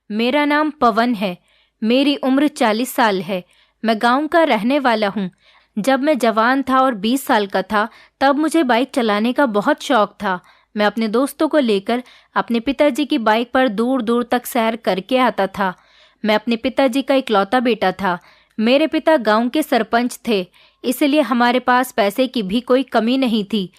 मेरा नाम पवन है। मेरी उम्र 40 साल है। मैं गांव का रहने वाला हूँ। जब मैं जवान था और 20 साल का था तब मुझे बाइक चलाने का बहुत शौक था। मैं अपने दोस्तों को लेकर अपने पिताजी की बाइक पर दूर दूर तक सैर करके आता था। मैं अपने पिताजी का इकलौता बेटा था। मेरे पिता गांव के सरपंच थे, इसलिए हमारे पास पैसे की भी कोई कमी नहीं थी।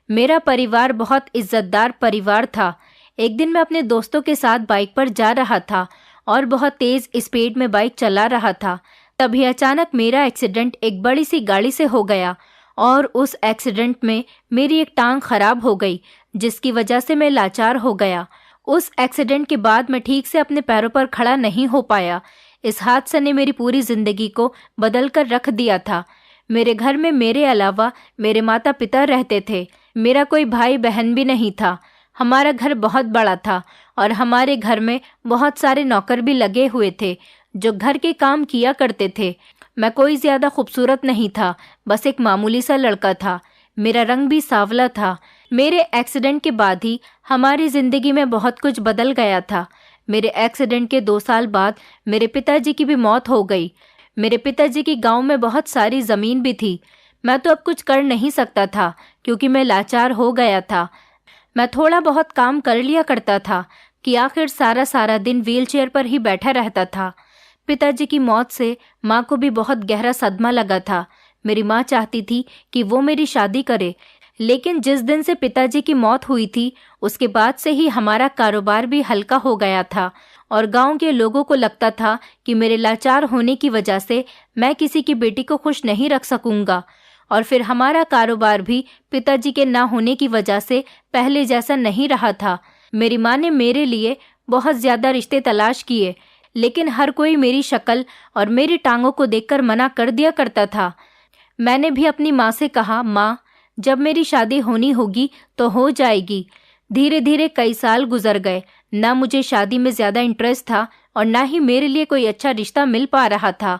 मेरा परिवार बहुत इज्जतदार परिवार था। एक दिन मैं अपने दोस्तों के साथ बाइक पर जा रहा था और बहुत तेज स्पीड में बाइक चला रहा था। तभी अचानक मेरा एक्सीडेंट एक बड़ी सी गाड़ी से हो गया और उस एक्सीडेंट में मेरी एक टांग खराब हो गई, जिसकी वजह से मैं लाचार हो गया। उस एक्सीडेंट के बाद मैं ठीक से अपने पैरों पर खड़ा नहीं हो पाया। इस हादसे ने मेरी पूरी जिंदगी को बदल कर रख दिया था। मेरे घर में मेरे अलावा मेरे माता पिता रहते थे। मेरा कोई भाई बहन भी नहीं था। हमारा घर बहुत बड़ा था और हमारे घर में बहुत सारे नौकर भी लगे हुए थे जो घर के काम किया करते थे। मैं कोई ज्यादा खूबसूरत नहीं था, बस एक मामूली सा लड़का था। मेरा रंग भी सांवला था। मेरे एक्सीडेंट के बाद ही हमारी जिंदगी में बहुत कुछ बदल गया था। मेरे एक्सीडेंट के 2 साल बाद मेरे पिताजी की भी मौत हो गई। मेरे पिताजी की गांव में बहुत सारी जमीन भी थी। मैं तो अब कुछ कर नहीं सकता था क्योंकि मैं लाचार हो गया था। मैं थोड़ा बहुत काम कर लिया करता था कि आखिर सारा दिन व्हीलचेयर पर ही बैठा रहता था। पिताजी की मौत से माँ को भी बहुत गहरा सदमा लगा था। मेरी माँ चाहती थी कि वो मेरी शादी करे, लेकिन जिस दिन से पिताजी की मौत हुई थी उसके बाद से ही हमारा कारोबार भी हल्का हो गया था और गांव के लोगों को लगता था कि मेरे लाचार होने की वजह से मैं किसी की बेटी को खुश नहीं रख सकूंगा। और फिर हमारा कारोबार भी पिताजी के ना होने की वजह से पहले जैसा नहीं रहा था। मेरी माँ ने मेरे लिए बहुत ज्यादा रिश्ते तलाश किए, लेकिन हर कोई मेरी शक्ल और मेरी टांगों को देखकर मना कर दिया करता था। मैंने भी अपनी माँ से कहा, माँ, जब मेरी शादी होनी होगी तो हो जाएगी। धीरे धीरे कई साल गुजर गए। ना मुझे शादी में ज्यादा इंटरेस्ट था और ना ही मेरे लिए कोई अच्छा रिश्ता मिल पा रहा था।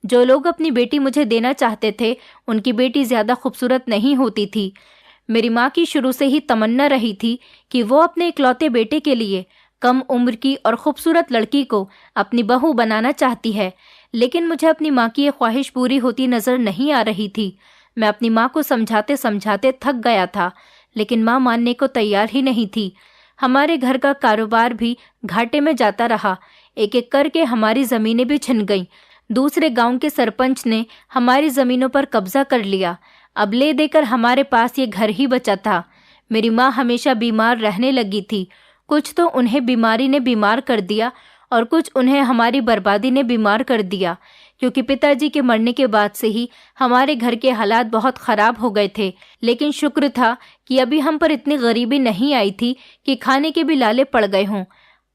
जो लोग अपनी बेटी मुझे देना चाहते थे उनकी बेटी ज्यादा खूबसूरत नहीं होती थी। मेरी माँ की शुरू से ही तमन्ना रही थी कि वो अपने इकलौते बेटे के लिए कम उम्र की और खूबसूरत लड़की को अपनी बहू बनाना चाहती है, लेकिन मुझे अपनी माँ की ये ख्वाहिश पूरी होती नजर नहीं आ रही थी। मैं अपनी माँ को समझाते समझाते थक गया था, लेकिन माँ मानने को तैयार ही नहीं थी। हमारे घर का कारोबार भी घाटे में जाता रहा। एक एक करके हमारी जमीनें भी छिन गईं। दूसरे गांव के सरपंच ने हमारी जमीनों पर कब्जा कर लिया। अब ले देकर हमारे पास ये घर ही बचा था। मेरी माँ हमेशा बीमार रहने लगी थी। कुछ तो उन्हें बीमारी ने बीमार कर दिया और कुछ उन्हें हमारी बर्बादी ने बीमार कर दिया, क्योंकि पिताजी के मरने के बाद से ही हमारे घर के हालात बहुत खराब हो गए थे। लेकिन शुक्र था कि अभी हम पर इतनी गरीबी नहीं आई थी कि खाने के भी लाले पड़ गए हों।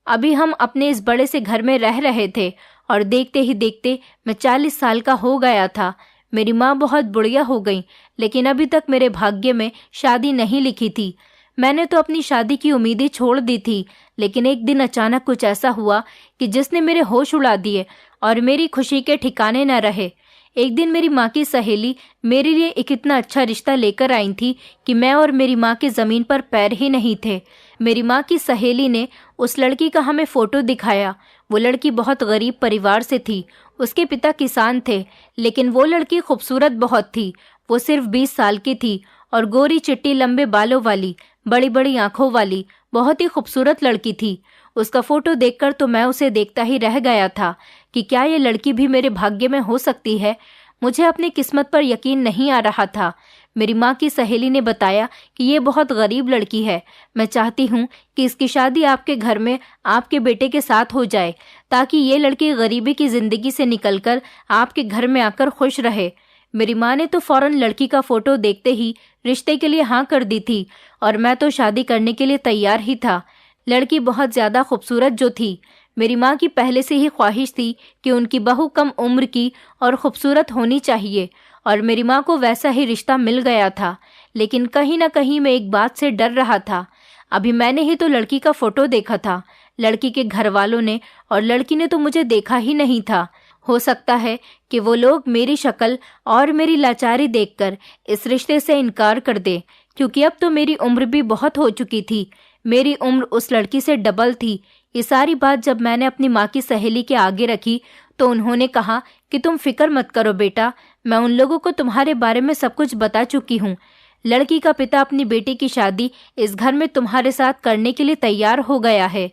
अभी हम अपने इस बड़े से घर में रह रहे थे और देखते ही देखते मैं 40 साल का हो गया था। मेरी माँ बहुत बुढ़िया हो गई, लेकिन अभी तक मेरे भाग्य में शादी नहीं लिखी थी। मैंने तो अपनी शादी की उम्मीदें छोड़ दी थी, लेकिन एक दिन अचानक कुछ ऐसा हुआ कि जिसने मेरे होश उड़ा दिए और मेरी खुशी के ठिकाने न रहे। एक दिन मेरी माँ की सहेली मेरे लिए एक इतना अच्छा रिश्ता लेकर आई थी कि मैं और मेरी माँ के ज़मीन पर पैर ही नहीं थे। मेरी माँ की सहेली ने उस लड़की का हमें फ़ोटो दिखाया। वो लड़की बहुत गरीब परिवार से थी। उसके पिता किसान थे, लेकिन वो लड़की खूबसूरत बहुत थी। वो सिर्फ 20 साल की थी और गोरी चिट्टी लंबे बालों वाली, बड़ी बड़ी आंखों वाली बहुत ही खूबसूरत लड़की थी। उसका फोटो देखकर तो मैं उसे देखता ही रह गया था कि क्या ये लड़की भी मेरे भाग्य में हो सकती है। मुझे अपनी किस्मत पर यकीन नहीं आ रहा था। मेरी माँ की सहेली ने बताया कि ये बहुत गरीब लड़की है। मैं चाहती हूँ कि इसकी शादी आपके घर में आपके बेटे के साथ हो जाए, ताकि ये लड़की गरीबी की जिंदगी से निकलकर आपके घर में आकर खुश रहे। मेरी माँ ने तो फौरन लड़की का फोटो देखते ही रिश्ते के लिए हाँ कर दी थी और मैं तो शादी करने के लिए तैयार ही था। लड़की बहुत ज्यादा खूबसूरत जो थी। मेरी माँ की पहले से ही ख्वाहिश थी कि उनकी बहू कम उम्र की और खूबसूरत होनी चाहिए, और मेरी माँ को वैसा ही रिश्ता मिल गया था। लेकिन कहीं ना कहीं मैं एक बात से डर रहा था। अभी मैंने ही तो लड़की का फोटो देखा था। लड़की के घर वालों ने और लड़की ने तो मुझे देखा ही नहीं था। हो सकता है कि वो लोग मेरी शक्ल और मेरी लाचारी देखकर इस रिश्ते से इनकार कर दे, क्योंकि अब तो मेरी उम्र भी बहुत हो चुकी थी। मेरी उम्र उस लड़की से डबल थी। ये सारी बात जब मैंने अपनी माँ की सहेली के आगे रखी तो उन्होंने कहा कि तुम फिक्र मत करो बेटा, मैं उन लोगों को तुम्हारे बारे में सब कुछ बता चुकी हूँ। लड़की का पिता अपनी बेटी की शादी इस घर में तुम्हारे साथ करने के लिए तैयार हो गया है।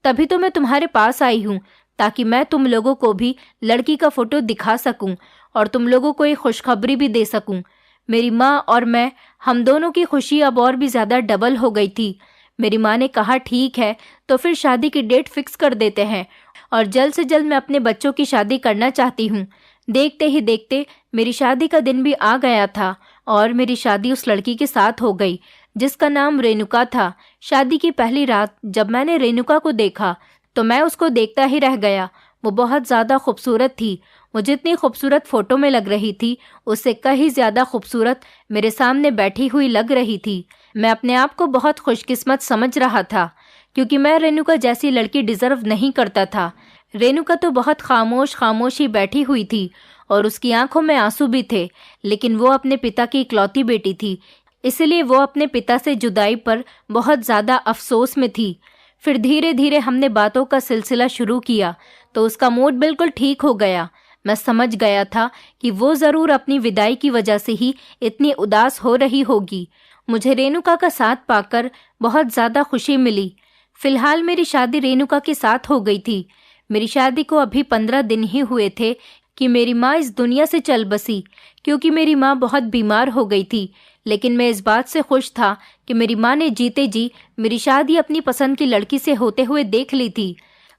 तभी तो मैं तुम्हारे पास आई हूँ, ताकि मैं तुम लोगों को भी लड़की का फोटो दिखा सकूं और तुम लोगों को एक खुशखबरी भी दे सकूं। मेरी माँ और मैं, हम दोनों की खुशी अब और भी ज़्यादा डबल हो गई थी। मेरी माँ ने कहा ठीक है, तो फिर शादी की डेट फिक्स कर देते हैं और जल्द से जल्द मैं अपने बच्चों की शादी करना चाहती हूँ। देखते ही देखते मेरी शादी का दिन भी आ गया था और मेरी शादी उस लड़की के साथ हो गई जिसका नाम रेणुका था। शादी की पहली रात जब मैंने रेणुका को देखा तो मैं उसको देखता ही रह गया। वो बहुत ज़्यादा खूबसूरत थी। वो जितनी खूबसूरत फ़ोटो में लग रही थी उससे कहीं ज़्यादा खूबसूरत मेरे सामने बैठी हुई लग रही थी। मैं अपने आप को बहुत खुशकिस्मत समझ रहा था क्योंकि मैं रेणुका जैसी लड़की डिज़र्व नहीं करता था। रेणुका तो बहुत खामोश ही बैठी हुई थी और उसकी आंखों में आंसू भी थे, लेकिन वो अपने पिता की इकलौती बेटी थी, इसलिए वो अपने पिता से जुदाई पर बहुत ज़्यादा अफसोस में थी। फिर धीरे धीरे हमने बातों का सिलसिला शुरू किया तो उसका मूड बिल्कुल ठीक हो गया। मैं समझ गया था कि वो ज़रूर अपनी विदाई की वजह से ही इतनी उदास हो रही होगी। मुझे रेणुका का साथ पाकर बहुत ज़्यादा खुशी मिली। फिलहाल मेरी शादी रेणुका के साथ हो गई थी। मेरी शादी को अभी 15 दिन ही हुए थे कि मेरी माँ इस दुनिया से चल बसी, क्योंकि मेरी माँ बहुत बीमार हो गई थी। लेकिन मैं इस बात से खुश था कि मेरी माँ ने जीते जी मेरी शादी अपनी पसंद की लड़की से होते हुए देख ली थी।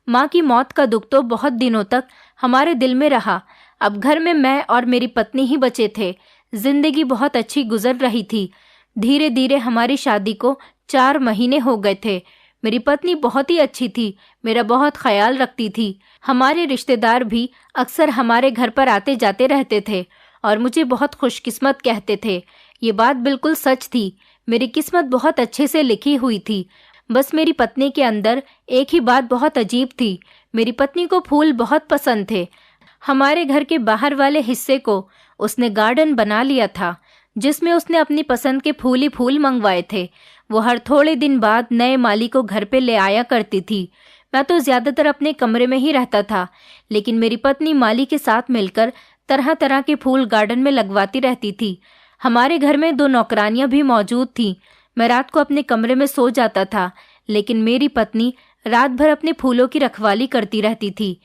माँ की मौत का दुख तो बहुत दिनों तक हमारे दिल में रहा। अब घर में मैं और मेरी पत्नी ही बचे थे। जिंदगी बहुत अच्छी गुजर रही थी। धीरे धीरे हमारी शादी को 4 महीने हो गए थे। मेरी पत्नी बहुत ही अच्छी थी, मेरा बहुत ख्याल रखती थी। हमारे रिश्तेदार भी अक्सर हमारे घर पर आते जाते रहते थे और मुझे बहुत खुशकिस्मत कहते थे। ये बात बिल्कुल सच थी। मेरी किस्मत बहुत अच्छे से लिखी हुई थी। बस मेरी पत्नी के अंदर एक ही बात बहुत अजीब थी। मेरी पत्नी को फूल बहुत पसंद थे। हमारे घर के बाहर वाले हिस्से को उसने गार्डन बना लिया था, जिसमें उसने अपनी पसंद के फूल ही फूल मंगवाए थे। वो हर थोड़े दिन बाद नए माली को घर पे ले आया करती थी। मैं तो ज़्यादातर अपने कमरे में ही रहता था, लेकिन मेरी पत्नी माली के साथ मिलकर तरह तरह के फूल गार्डन में लगवाती रहती थी। हमारे घर में 2 नौकरानियां भी मौजूद थीं। मैं रात को अपने कमरे में सो जाता था, लेकिन मेरी पत्नी रात भर अपने फूलों की रखवाली करती रहती थी।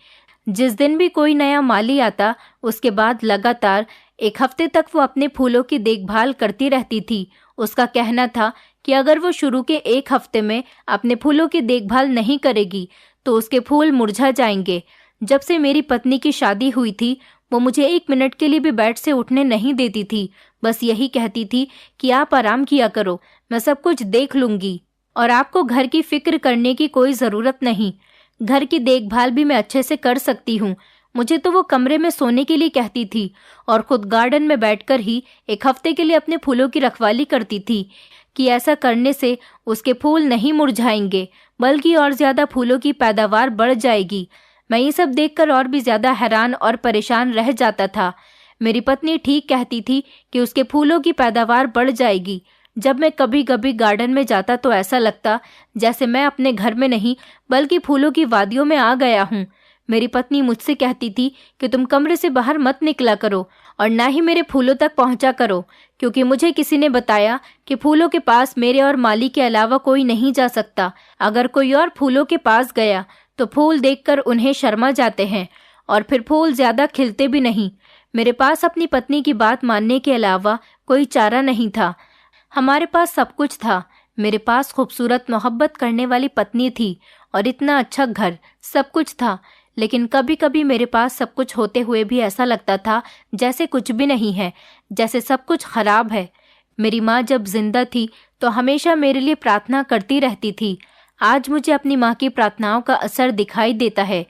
जिस दिन भी कोई नया माली आता, उसके बाद लगातार 1 हफ्ते तक वो अपने फूलों की देखभाल करती रहती थी। उसका कहना था कि अगर वो शुरू के 1 हफ्ते में अपने फूलों की देखभाल नहीं करेगी तो उसके फूल मुरझा जाएंगे। जब से मेरी पत्नी की शादी हुई थी, वो मुझे 1 मिनट के लिए भी बेड से उठने नहीं देती थी। बस यही कहती थी कि आप आराम किया करो, मैं सब कुछ देख लूंगी और आपको घर की फिक्र करने की कोई ज़रूरत नहीं। घर की देखभाल भी मैं अच्छे से कर सकती हूँ। मुझे तो वो कमरे में सोने के लिए कहती थी और खुद गार्डन में बैठकर ही 1 हफ्ते के लिए अपने फूलों की रखवाली करती थी कि ऐसा करने से उसके फूल नहीं मुरझाएंगे, बल्कि और ज़्यादा फूलों की पैदावार बढ़ जाएगी। मैं ये सब देखकर और भी ज़्यादा हैरान और परेशान रह जाता था। मेरी पत्नी ठीक कहती थी कि उसके फूलों की पैदावार बढ़ जाएगी। जब मैं कभी कभी गार्डन में जाता तो ऐसा लगता जैसे मैं अपने घर में नहीं बल्कि फूलों की वादियों में आ गया हूँ। मेरी पत्नी मुझसे कहती थी कि तुम कमरे से बाहर मत निकला करो और ना ही मेरे फूलों तक पहुँचा करो, क्योंकि मुझे किसी ने बताया कि फूलों के पास मेरे और माली के अलावा कोई नहीं जा सकता। अगर कोई और फूलों के पास गया तो फूल देखकर उन्हें शर्मा जाते हैं और फिर फूल ज़्यादा खिलते भी नहीं। मेरे पास अपनी पत्नी की बात मानने के अलावा कोई चारा नहीं था। हमारे पास सब कुछ था। मेरे पास खूबसूरत मोहब्बत करने वाली पत्नी थी और इतना अच्छा घर, सब कुछ था। लेकिन कभी कभी मेरे पास सब कुछ होते हुए भी ऐसा लगता था जैसे कुछ भी नहीं है, जैसे सब कुछ खराब है। मेरी माँ जब जिंदा थी तो हमेशा मेरे लिए प्रार्थना करती रहती थी। आज मुझे अपनी माँ की प्रार्थनाओं का असर दिखाई देता है,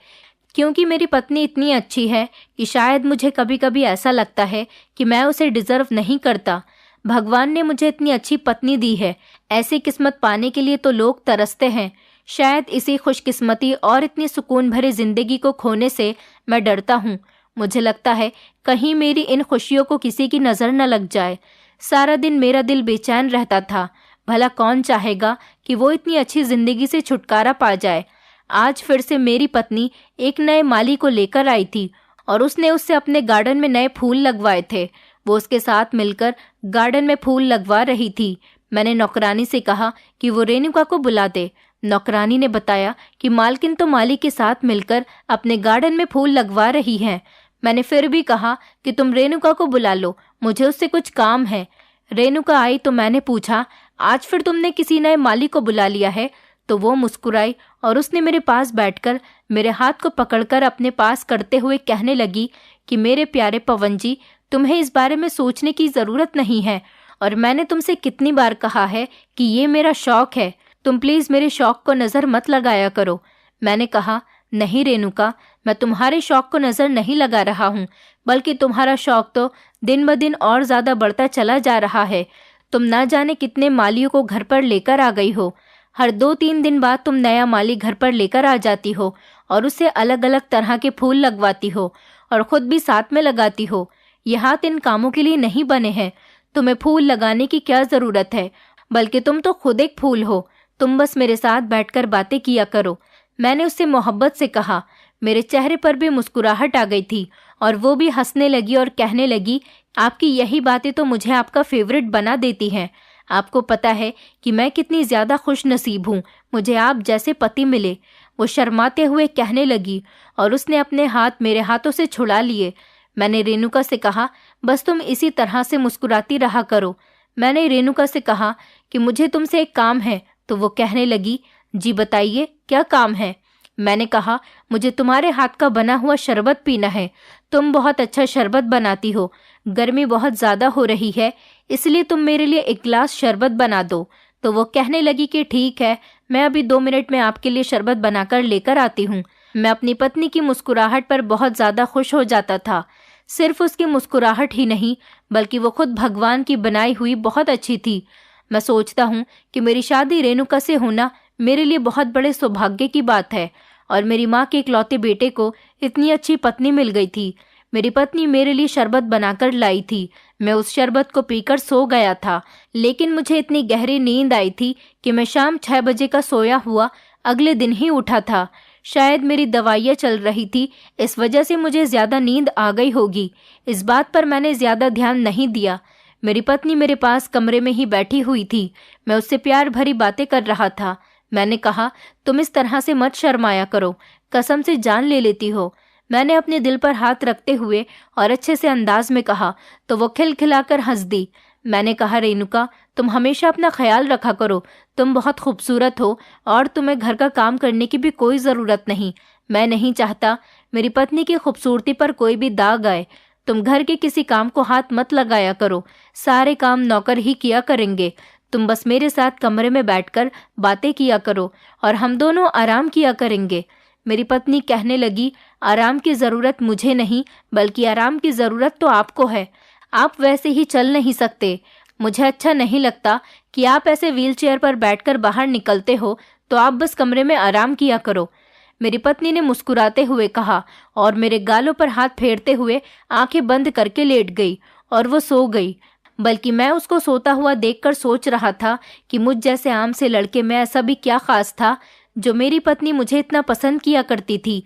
क्योंकि मेरी पत्नी इतनी अच्छी है कि शायद मुझे कभी कभी ऐसा लगता है कि मैं उसे डिजर्व नहीं करता। भगवान ने मुझे इतनी अच्छी पत्नी दी है। ऐसी किस्मत पाने के लिए तो लोग तरसते हैं। शायद इसी खुशकिस्मती और इतनी सुकून भरी जिंदगी को खोने से मैं डरता हूँ। मुझे लगता है कहीं मेरी इन खुशियों को किसी की नज़र न लग जाए। सारा दिन मेरा दिल बेचैन रहता था। भला कौन चाहेगा कि वो इतनी अच्छी जिंदगी से छुटकारा पा जाए। आज फिर से मेरी पत्नी एक नए माली को लेकर आई थी और उसने उससे अपने गार्डन में नए फूल लगवाए थे। वो उसके साथ मिलकर गार्डन में फूल लगवा रही थी। मैंने नौकरानी से कहा कि वो रेणुका को बुला दे। नौकरानी ने बताया कि मालकिन तो माली के साथ मिलकर अपने गार्डन में फूल लगवा रही हैं। मैंने फिर भी कहा कि तुम रेणुका को बुला लो, मुझे उससे कुछ काम है। रेणुका आई तो मैंने पूछा, आज फिर तुमने किसी नए माली को बुला लिया है? तो वो मुस्कुराई और उसने मेरे पास बैठकर मेरे हाथ को पकड़कर अपने पास करते हुए कहने लगी कि मेरे प्यारे पवन जी, तुम्हें इस बारे में सोचने की ज़रूरत नहीं है और मैंने तुमसे कितनी बार कहा है कि ये मेरा शौक है, तुम प्लीज़ मेरे शौक को नज़र मत लगाया करो। मैंने कहा, नहीं रेणुका, मैं तुम्हारे शौक को नज़र नहीं लगा रहा हूँ, बल्कि तुम्हारा शौक तो दिन ब दिन और ज़्यादा बढ़ता चला जा रहा है। तुम ना जाने कितने मालियों को घर पर लेकर आ गई हो। हर 2-3 दिन बाद तुम नया माली घर पर लेकर आ जाती हो और उससे अलग अलग तरह के फूल लगवाती हो और खुद भी साथ में लगाती हो। ये हाथ इन कामों के लिए नहीं बने हैं। तुम्हें फूल लगाने की क्या ज़रूरत है, बल्कि तुम तो खुद एक फूल हो। तुम बस मेरे साथ बैठकर बातें किया करो। मैंने उससे मोहब्बत से कहा। मेरे चेहरे पर भी मुस्कुराहट आ गई थी और वो भी हंसने लगी और कहने लगी, आपकी यही बातें तो मुझे आपका फेवरेट बना देती हैं। आपको पता है कि मैं कितनी ज़्यादा खुश नसीब हूँ, मुझे आप जैसे पति मिले। वो शर्माते हुए कहने लगी और उसने अपने हाथ मेरे हाथों से छुड़ा लिए। मैंने रेणुका से कहा, बस तुम इसी तरह से मुस्कुराती रहा करो। मैंने रेणुका से कहा कि मुझे तुमसे एक काम है। तो वो कहने लगी, जी बताइए, क्या काम है? मैंने कहा, मुझे तुम्हारे हाथ का बना हुआ शरबत पीना है। तुम बहुत अच्छा शरबत बनाती हो। गर्मी बहुत ज़्यादा हो रही है, इसलिए तुम मेरे लिए एक गिलास शरबत बना दो। तो वो कहने लगी कि ठीक है, मैं अभी 2 मिनट में आपके लिए शरबत बनाकर लेकर आती हूँ। मैं अपनी पत्नी की मुस्कुराहट पर बहुत ज़्यादा खुश हो जाता था। सिर्फ उसकी मुस्कुराहट ही नहीं, बल्कि वो खुद भगवान की बनाई हुई बहुत अच्छी थी। मैं सोचता हूँ कि मेरी शादी रेणुका से होना मेरे लिए बहुत बड़े सौभाग्य की बात है और मेरी माँ के इकलौते बेटे को इतनी अच्छी पत्नी मिल गई थी। मेरी पत्नी मेरे लिए शरबत बनाकर लाई थी। मैं उस शरबत को पीकर सो गया था, लेकिन मुझे इतनी गहरी नींद आई थी कि मैं शाम 6 बजे का सोया हुआ अगले दिन ही उठा था। शायद मेरी दवाइयाँ चल रही थी, इस वजह से मुझे ज़्यादा नींद आ गई होगी। इस बात पर मैंने ज़्यादा ध्यान नहीं दिया। मेरी पत्नी मेरे पास कमरे में ही बैठी हुई थी। मैं उससे प्यार भरी बातें कर रहा था। मैंने कहा, तुम इस तरह से मत शर्माया करो, कसम से जान ले लेती हो। मैंने अपने दिल पर हाथ रखते हुए और अच्छे से अंदाज में कहा तो वो खिलखिलाकर हंस दी। मैंने कहा, रेणुका, तुम हमेशा अपना ख्याल रखा करो। तुम बहुत खूबसूरत हो और तुम्हें घर का काम करने की भी कोई ज़रूरत नहीं। मैं नहीं चाहता मेरी पत्नी की खूबसूरती पर कोई भी दाग आए। तुम घर के किसी काम को हाथ मत लगाया करो, सारे काम नौकर ही किया करेंगे। तुम बस मेरे साथ कमरे में बैठकर बातें किया करो और हम दोनों आराम किया करेंगे। मेरी पत्नी कहने लगी, आराम की ज़रूरत मुझे नहीं, बल्कि आराम की ज़रूरत तो आपको है। आप वैसे ही चल नहीं सकते। मुझे अच्छा नहीं लगता कि आप ऐसे व्हीलचेयर पर बैठकर बाहर निकलते हो, तो आप बस कमरे में आराम किया करो। मेरी पत्नी ने मुस्कुराते हुए कहा और मेरे गालों पर हाथ फेरते हुए आंखें बंद करके लेट गई और वो सो गई। बल्कि मैं उसको सोता हुआ देखकर सोच रहा था कि मुझ जैसे आम से लड़के में ऐसा भी क्या खास था जो मेरी पत्नी मुझे इतना पसंद किया करती थी।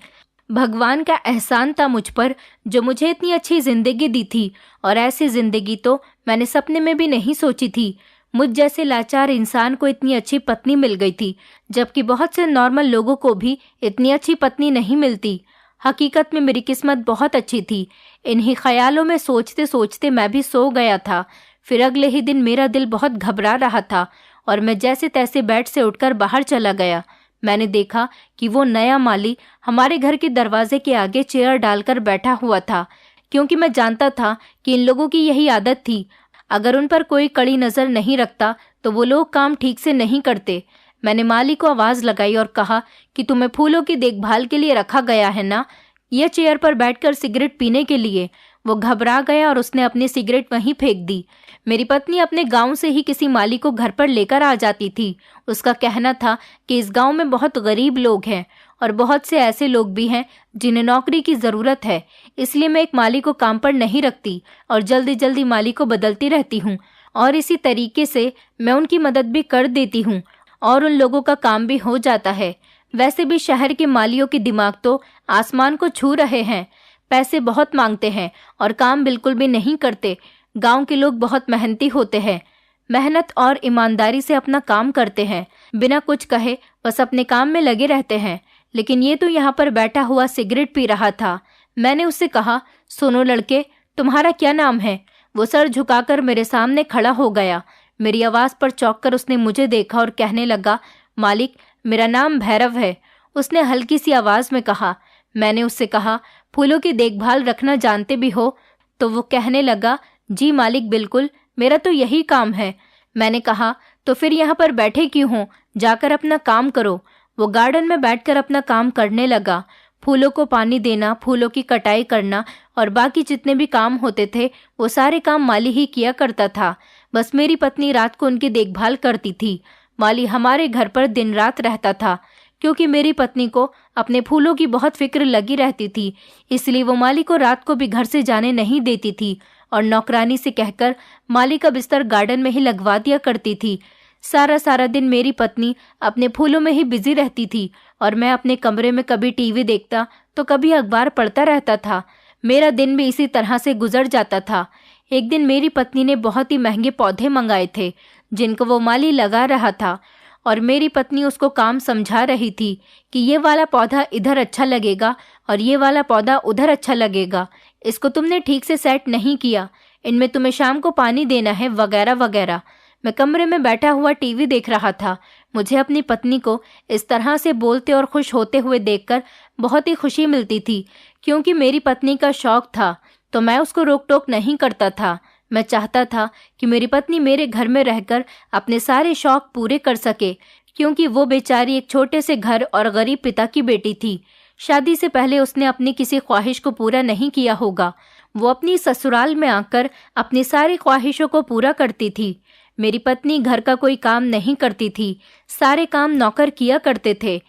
भगवान का एहसान था मुझ पर जो मुझे इतनी अच्छी जिंदगी दी थी, और ऐसी जिंदगी तो मैंने सपने में भी नहीं सोची थी। मुझ जैसे लाचार इंसान को इतनी अच्छी पत्नी मिल गई थी, जबकि बहुत से नॉर्मल लोगों को भी इतनी अच्छी पत्नी नहीं मिलती। हकीकत में मेरी किस्मत बहुत अच्छी थी। इन्हीं ख्यालों में सोचते सोचते मैं भी सो गया था। फिर अगले ही दिन मेरा दिल बहुत घबरा रहा था और मैं जैसे तैसे बेड से उठकर बाहर चला गया। मैंने देखा कि वो नया माली हमारे घर के दरवाजे के आगे चेयर डालकर बैठा हुआ था, क्योंकि मैं जानता था कि इन लोगों की यही आदत थी। अगर उन पर कोई कड़ी नज़र नहीं रखता तो वो लोग काम ठीक से नहीं करते। मैंने माली को आवाज़ लगाई और कहा कि तुम्हें फूलों की देखभाल के लिए रखा गया है ना, यह चेयर पर बैठकर सिगरेट पीने के लिए। वो घबरा गया और उसने अपनी सिगरेट वहीं फेंक दी। मेरी पत्नी अपने गांव से ही किसी माली को घर पर लेकर आ जाती थी। उसका कहना था कि इस गांव में बहुत गरीब लोग हैं और बहुत से ऐसे लोग भी हैं जिन्हें नौकरी की ज़रूरत है, इसलिए मैं एक माली को काम पर नहीं रखती और जल्दी जल्दी माली को बदलती रहती हूँ। और इसी तरीके से मैं उनकी मदद भी कर देती हूँ और उन लोगों का काम भी हो जाता है। वैसे भी शहर के मालियों के दिमाग तो आसमान को छू रहे हैं। पैसे बहुत मांगते हैं और काम बिल्कुल भी नहीं करते। गांव के लोग बहुत मेहनती होते हैं, मेहनत और ईमानदारी से अपना काम करते हैं, बिना कुछ कहे बस अपने काम में लगे रहते हैं। लेकिन ये तो यहाँ पर बैठा हुआ सिगरेट पी रहा था। मैंने उससे कहा, सुनो लड़के, तुम्हारा क्या नाम है? वो सर झुकाकर मेरे सामने खड़ा हो गया। मेरी आवाज़ पर चौंक कर उसने मुझे देखा और कहने लगा, मालिक, मेरा नाम भैरव है। उसने हल्की सी आवाज़ में कहा। मैंने उससे कहा, फूलों की देखभाल रखना जानते भी हो? तो वो कहने लगा, जी मालिक, बिल्कुल, मेरा तो यही काम है। मैंने कहा, तो फिर यहाँ पर बैठे क्यों हो? जाकर अपना काम करो। वो गार्डन में बैठकर अपना काम करने लगा। फूलों को पानी देना, फूलों की कटाई करना और बाकी जितने भी काम होते थे वो सारे काम माली ही किया करता था। बस मेरी पत्नी रात को उनकी देखभाल करती थी। माली हमारे घर पर दिन रात रहता था, क्योंकि मेरी पत्नी को अपने फूलों की बहुत फिक्र लगी रहती थी। इसलिए वो माली को रात को भी घर से जाने नहीं देती थी और नौकरानी से कहकर माली का बिस्तर गार्डन में ही लगवा दिया करती थी। सारा सारा दिन मेरी पत्नी अपने फूलों में ही बिजी रहती थी और मैं अपने कमरे में कभी टीवी देखता तो कभी अखबार पढ़ता रहता था। मेरा दिन भी इसी तरह से गुजर जाता था। एक दिन मेरी पत्नी ने बहुत ही महंगे पौधे मंगाए थे जिनको वो माली लगा रहा था और मेरी पत्नी उसको काम समझा रही थी कि ये वाला पौधा इधर अच्छा लगेगा और ये वाला पौधा उधर अच्छा लगेगा, इसको तुमने ठीक से सेट नहीं किया, इनमें तुम्हें शाम को पानी देना है, वगैरह वगैरह। मैं कमरे में बैठा हुआ टीवी देख रहा था। मुझे अपनी पत्नी को इस तरह से बोलते और खुश होते हुए देखकर बहुत ही खुशी मिलती थी, क्योंकि मेरी पत्नी का शौक था तो मैं उसको रोक टोक नहीं करता था। मैं चाहता था कि मेरी पत्नी मेरे घर में रहकर अपने सारे शौक पूरे कर सके, क्योंकि वो बेचारी एक छोटे से घर और गरीब पिता की बेटी थी। शादी से पहले उसने अपनी किसी ख्वाहिश को पूरा नहीं किया होगा। वो अपनी ससुराल में आकर अपनी सारी ख्वाहिशों को पूरा करती थी। मेरी पत्नी घर का कोई काम नहीं करती थी, सारे काम नौकर किया करते थे।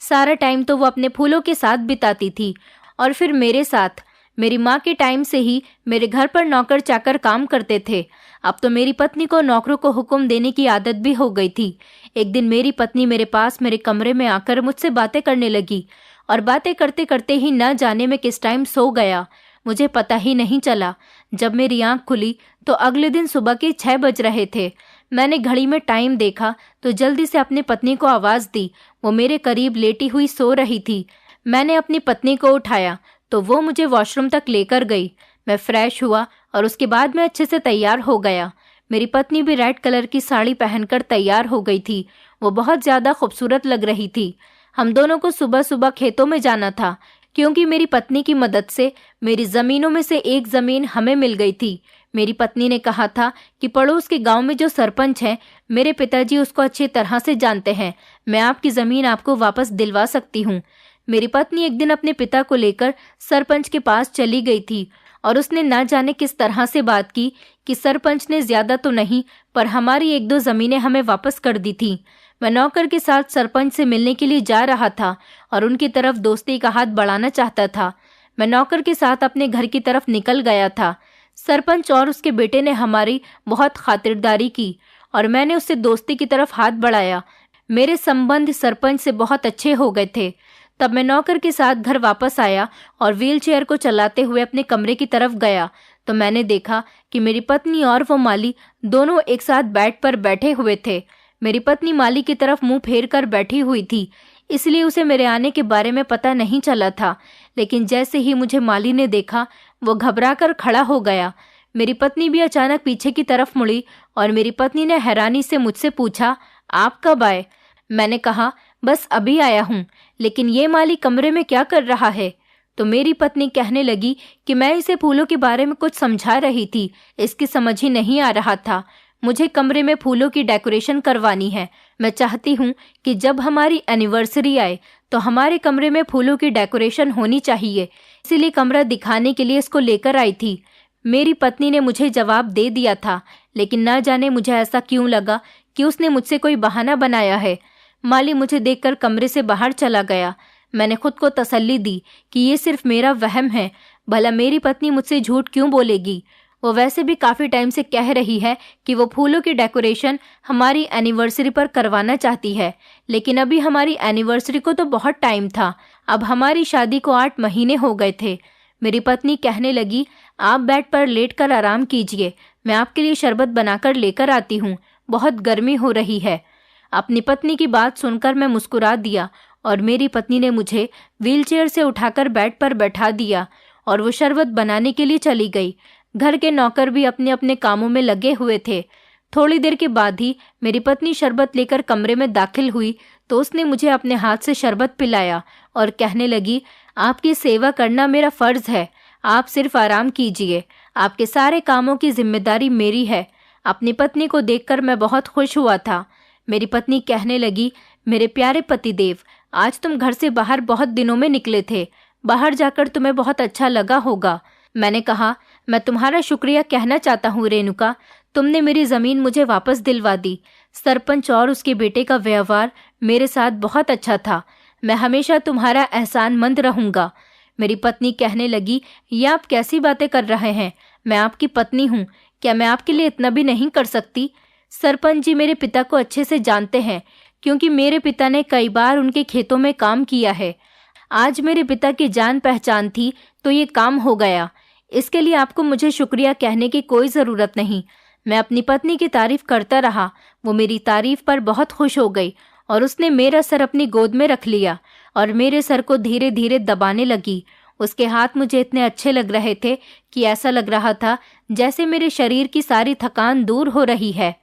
सारा टाइम तो वो अपने फूलों के साथ बिताती थी और फिर मेरे साथ। मेरी माँ के टाइम से ही मेरे घर पर नौकर चाकर काम करते थे। अब तो मेरी पत्नी को नौकरों को हुक्म देने की आदत भी हो गई थी। एक दिन मेरी पत्नी मेरे पास मेरे कमरे में आकर मुझसे बातें करने लगी और बातें करते करते ही न जाने में किस टाइम सो गया। मुझे पता ही नहीं चला। जब मेरी आंख खुली तो अगले दिन सुबह के 6 बज रहे थे। मैंने घड़ी में टाइम देखा तो जल्दी से अपनी पत्नी को आवाज़ दी। वो मेरे करीब लेटी हुई सो रही थी। मैंने अपनी पत्नी को उठाया तो वो मुझे वॉशरूम तक लेकर गई। मैं फ्रेश हुआ और उसके बाद मैं अच्छे से तैयार हो गया। मेरी पत्नी भी रेड कलर की साड़ी पहनकर तैयार हो गई थी। वो बहुत ज़्यादा खूबसूरत लग रही थी। हम दोनों को सुबह सुबह खेतों में जाना था, क्योंकि मेरी पत्नी की मदद से मेरी ज़मीनों में से एक ज़मीन हमें मिल गई थी। मेरी पत्नी ने कहा था कि पड़ोस के गांव में जो सरपंच हैं, मेरे पिताजी उसको अच्छी तरह से जानते हैं, मैं आपकी ज़मीन आपको वापस दिलवा सकती हूँ। मेरी पत्नी एक दिन अपने पिता को लेकर सरपंच के पास चली गई थी और उसने ना जाने किस तरह से बात की कि सरपंच ने ज़्यादा तो नहीं पर हमारी 1-2 ज़मीनें हमें वापस कर दी थी। मैं नौकर के साथ सरपंच से मिलने के लिए जा रहा था और उनकी तरफ दोस्ती का हाथ बढ़ाना चाहता था। मैं नौकर के साथ अपने घर की तरफ निकल गया था। सरपंच और उसके बेटे ने हमारी बहुत खातिरदारी की और मैंने उससे दोस्ती की तरफ हाथ बढ़ाया। मेरे संबंध सरपंच से बहुत अच्छे हो गए थे। तब मैं नौकर के साथ घर वापस आया और व्हीलचेयर को चलाते हुए अपने कमरे की तरफ गया तो मैंने देखा कि मेरी पत्नी और वो माली दोनों एक साथ बेड पर बैठे हुए थे। मेरी पत्नी माली की तरफ मुंह फेर कर बैठी हुई थी, इसलिए उसे मेरे आने के बारे में पता नहीं चला था। लेकिन जैसे ही मुझे माली ने देखा, वो घबराकर खड़ा हो गया। मेरी पत्नी भी अचानक पीछे की तरफ मुड़ी और मेरी पत्नी ने हैरानी से मुझसे पूछा, आप कब आए? मैंने कहा, बस अभी आया हूँ। लेकिन ये माली कमरे में क्या कर रहा है? तो मेरी पत्नी कहने लगी कि मैं इसे फूलों के बारे में कुछ समझा रही थी, इसकी समझ ही नहीं आ रहा था। मुझे कमरे में फूलों की डेकोरेशन करवानी है। मैं चाहती हूँ कि जब हमारी एनिवर्सरी आए तो हमारे कमरे में फूलों की डेकोरेशन होनी चाहिए, इसीलिए कमरा दिखाने के लिए इसको लेकर आई थी। मेरी पत्नी ने मुझे जवाब दे दिया था, लेकिन ना जाने मुझे ऐसा क्यों लगा कि उसने मुझसे कोई बहाना बनाया है। माली मुझे देखकर कमरे से बाहर चला गया। मैंने खुद को तसल्ली दी कि ये सिर्फ मेरा वहम है, भला मेरी पत्नी मुझसे झूठ क्यों बोलेगी। वो वैसे भी काफ़ी टाइम से कह रही है कि वो फूलों की डेकोरेशन हमारी एनिवर्सरी पर करवाना चाहती है, लेकिन अभी हमारी एनिवर्सरी को तो बहुत टाइम था। अब हमारी शादी को 8 महीने हो गए थे। मेरी पत्नी कहने लगी, आप बेड पर लेटकर आराम कीजिए, मैं आपके लिए शरबत बनाकर लेकर आती हूँ, बहुत गर्मी हो रही है। अपनी पत्नी की बात सुनकर मैं मुस्कुरा दिया और मेरी पत्नी ने मुझे व्हीलचेयर से उठाकर बेड पर बैठा दिया और वो शरबत बनाने के लिए चली गई। घर के नौकर भी अपने अपने कामों में लगे हुए थे। थोड़ी देर के बाद ही मेरी पत्नी शरबत लेकर कमरे में दाखिल हुई तो उसने मुझे अपने हाथ से शरबत पिलाया और कहने लगी, आपकी सेवा करना मेरा फर्ज है, आप सिर्फ आराम कीजिए, आपके सारे कामों की जिम्मेदारी मेरी है। अपनी पत्नी को देखकर मैं बहुत खुश हुआ था। मेरी पत्नी कहने लगी, मेरे प्यारे पतिदेव, आज तुम घर से बाहर बहुत दिनों में निकले थे, बाहर जाकर तुम्हें बहुत अच्छा लगा होगा। मैंने कहा, मैं तुम्हारा शुक्रिया कहना चाहता हूँ रेणुका, तुमने मेरी ज़मीन मुझे वापस दिलवा दी। सरपंच और उसके बेटे का व्यवहार मेरे साथ बहुत अच्छा था, मैं हमेशा तुम्हारा एहसानमंद रहूँगा। मेरी पत्नी कहने लगी, ये आप कैसी बातें कर रहे हैं, मैं आपकी पत्नी हूँ, क्या मैं आपके लिए इतना भी नहीं कर सकती? सरपंच जी मेरे पिता को अच्छे से जानते हैं, क्योंकि मेरे पिता ने कई बार उनके खेतों में काम किया है। आज मेरे पिता की जान पहचान थी तो ये काम हो गया। इसके लिए आपको मुझे शुक्रिया कहने की कोई ज़रूरत नहीं। मैं अपनी पत्नी की तारीफ करता रहा। वो मेरी तारीफ पर बहुत खुश हो गई और उसने मेरा सर अपनी गोद में रख लिया और मेरे सर को धीरे धीरे दबाने लगी। उसके हाथ मुझे इतने अच्छे लग रहे थे कि ऐसा लग रहा था जैसे मेरे शरीर की सारी थकान दूर हो रही है।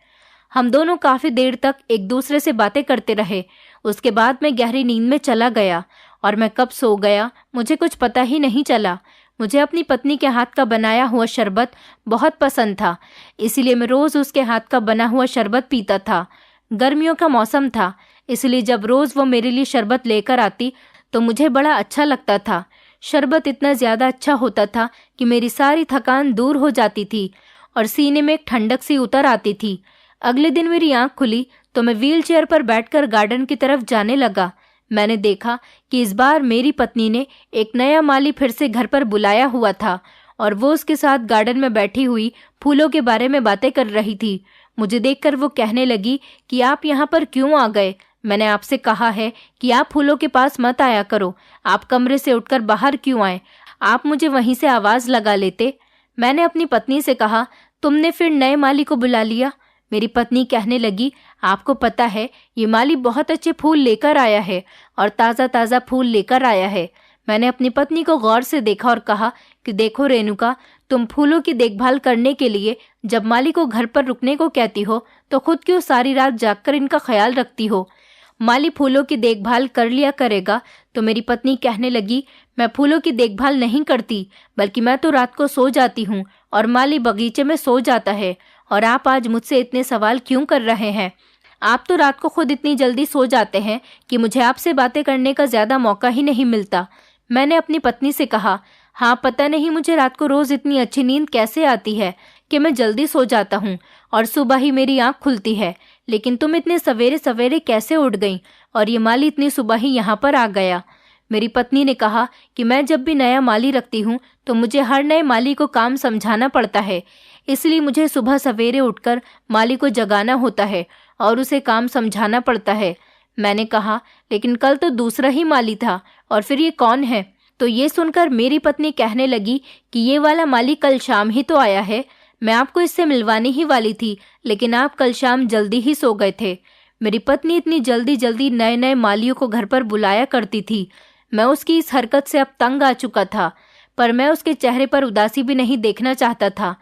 हम दोनों काफ़ी देर तक एक दूसरे से बातें करते रहे। उसके बाद मैं गहरी नींद में चला गया और मैं कब सो गया मुझे कुछ पता ही नहीं चला। मुझे अपनी पत्नी के हाथ का बनाया हुआ शरबत बहुत पसंद था, इसीलिए मैं रोज़ उसके हाथ का बना हुआ शरबत पीता था। गर्मियों का मौसम था, इसलिए जब रोज़ वो मेरे लिए शरबत लेकर आती तो मुझे बड़ा अच्छा लगता था। शरबत इतना ज़्यादा अच्छा होता था कि मेरी सारी थकान दूर हो जाती थी और सीने में एक ठंडक सी उतर आती थी। अगले दिन मेरी आँख खुली तो मैं व्हील चेयर पर बैठकर गार्डन की तरफ जाने लगा। मैंने देखा कि इस बार मेरी पत्नी ने एक नया माली फिर से घर पर बुलाया हुआ था और वो उसके साथ गार्डन में बैठी हुई फूलों के बारे में बातें कर रही थी। मुझे देखकर वो कहने लगी कि आप यहाँ पर क्यों आ गए? मैंने आपसे कहा है कि आप फूलों के पास मत आया करो। आप कमरे से उठकर बाहर क्यों आए? आप मुझे वहीं से आवाज़ लगा लेते। मैंने अपनी पत्नी से कहा, तुमने फिर नए माली को बुला लिया? मेरी पत्नी कहने लगी, आपको पता है ये माली बहुत अच्छे फूल लेकर आया है और ताज़ा ताज़ा फूल लेकर आया है। मैंने अपनी पत्नी को गौर से देखा और कहा कि देखो रेणुका, तुम फूलों की देखभाल करने के लिए जब माली को घर पर रुकने को कहती हो तो खुद क्यों सारी रात जागकर इनका ख्याल रखती हो? माली फूलों की देखभाल कर लिया करेगा। तो मेरी पत्नी कहने लगी, मैं फूलों की देखभाल नहीं करती, बल्कि मैं तो रात को सो जाती हूँ और माली बगीचे में सो जाता है। और आप आज मुझसे इतने सवाल क्यों कर रहे हैं? आप तो रात को खुद इतनी जल्दी सो जाते हैं कि मुझे आपसे बातें करने का ज़्यादा मौका ही नहीं मिलता। मैंने अपनी पत्नी से कहा, हाँ, पता नहीं मुझे रात को रोज़ इतनी अच्छी नींद कैसे आती है कि मैं जल्दी सो जाता हूँ और सुबह ही मेरी आँख खुलती है, लेकिन तुम इतने सवेरे सवेरे कैसे उठ गई और ये माली इतनी सुबह ही यहाँ पर आ गया? मेरी पत्नी ने कहा कि मैं जब भी नया माली रखती हूँ तो मुझे हर नए माली को काम समझाना पड़ता है, इसलिए मुझे सुबह सवेरे उठकर माली को जगाना होता है और उसे काम समझाना पड़ता है। मैंने कहा, लेकिन कल तो दूसरा ही माली था और फिर ये कौन है? तो ये सुनकर मेरी पत्नी कहने लगी कि ये वाला माली कल शाम ही तो आया है। मैं आपको इससे मिलवाने ही वाली थी, लेकिन आप कल शाम जल्दी ही सो गए थे। मेरी पत्नी इतनी जल्दी जल्दी नए नए मालियों को घर पर बुलाया करती थी। मैं उसकी इस हरकत से अब तंग आ चुका था, पर मैं उसके चेहरे पर उदासी भी नहीं देखना चाहता था,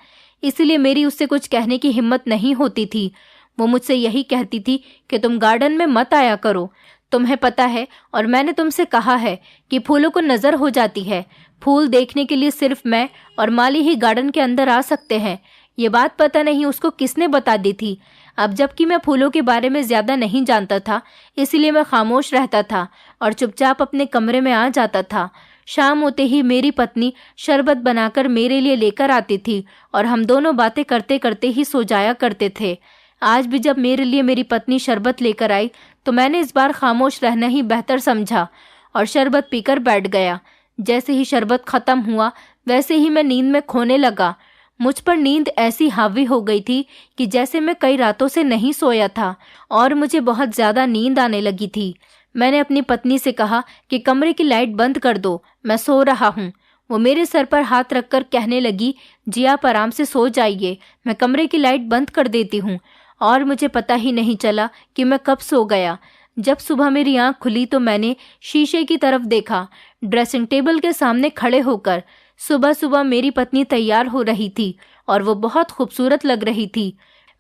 इसलिए मेरी उससे कुछ कहने की हिम्मत नहीं होती थी। वो मुझसे यही कहती थी कि तुम गार्डन में मत आया करो, तुम्हें पता है और मैंने तुमसे कहा है कि फूलों को नज़र हो जाती है। फूल देखने के लिए सिर्फ मैं और माली ही गार्डन के अंदर आ सकते हैं। ये बात पता नहीं उसको किसने बता दी थी। अब जबकि मैं फूलों के बारे में ज़्यादा नहीं जानता था, इसलिए मैं खामोश रहता था और चुपचाप अपने कमरे में आ जाता था। शाम होते ही मेरी पत्नी शरबत बनाकर मेरे लिए लेकर आती थी और हम दोनों बातें करते करते ही सो जाया करते थे। आज भी जब मेरे लिए मेरी पत्नी शरबत लेकर आई तो मैंने इस बार खामोश रहना ही बेहतर समझा और शरबत पीकर बैठ गया। जैसे ही शरबत ख़त्म हुआ वैसे ही मैं नींद में खोने लगा। मुझ पर नींद ऐसी हावी हो गई थी कि जैसे मैं कई रातों से नहीं सोया था और मुझे बहुत ज़्यादा नींद आने लगी थी। मैंने अपनी पत्नी से कहा कि कमरे की लाइट बंद कर दो, मैं सो रहा हूँ। वो मेरे सर पर हाथ रखकर कहने लगी, जी आप आराम से सो जाइए, मैं कमरे की लाइट बंद कर देती हूँ। और मुझे पता ही नहीं चला कि मैं कब सो गया। जब सुबह मेरी आँख खुली तो मैंने शीशे की तरफ देखा, ड्रेसिंग टेबल के सामने खड़े होकर। सुबह सुबह मेरी पत्नी तैयार हो रही थी और वो बहुत खूबसूरत लग रही थी।